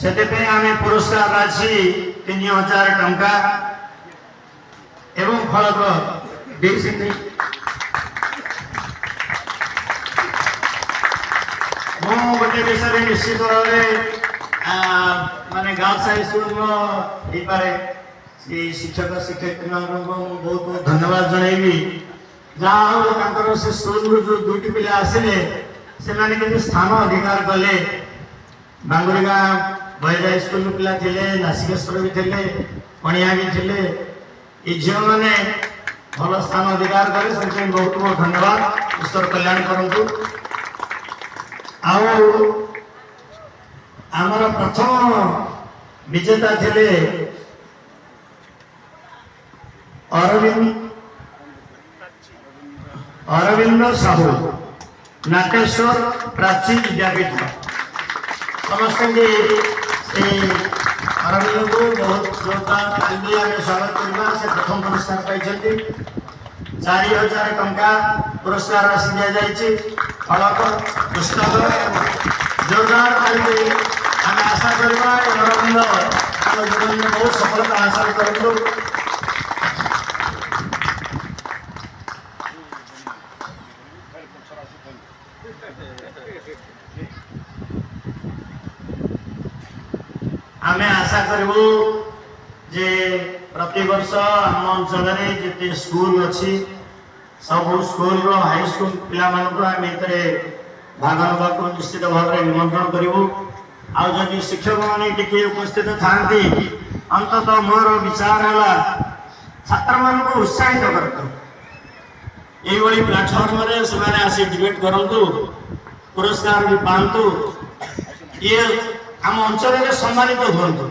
से आम पुरस्कार राशि 3000 टंका एवं फलक देइछिन्। गोटे विषय निश्चित भाव माने गाँव साई स्कूल पारे शिक्षक शिक्षयित्री बहुत बहुत धन्यवाद जनइबी जहाँ से स्कूल जो दुईटी पिला आसिले से स्थान अधिकार कले। बांगुरी गाँ बहेजा स्कूल पिला थिले, नासिकेश्वर भी थिले, पणिया भी थिले। ये झील मैंने भल स्थान अधिकार कले से बहुत बहुत धन्यवाद। ईश्वर कल्याण करंतु। आमर प्रथम विजेता थिले अरविंद साहू नाटेश्वर प्राची विद्यापीठ। समस्त अरविंद को बहुत जोरदार स्वागत करवा। से प्रथम पुरस्कार पाई 4000 टंका पुरस्कार राशि दि जाइए। फलक पुस्तक जोरदार आम आशा करवा अरविंद जीवन में बहुत सफलता हासिल करूँ। आमे आशा करूँ जे प्रति वर्ष आम अंचल जिते स्कूल अच्छी सब स्कूल हाई स्कूल पिला भाग ना निश्चित भाव में निमंत्रण करूँ। आदि शिक्षक मैंने टी उपस्थित था अंततः मोर विचार है छात्र मान को उत्साहित कर ये प्लाटफर्म से आसी डिबेट करूँ, पुरस्कार भी पातु, ये आम अंचल सम्मानित हूँ।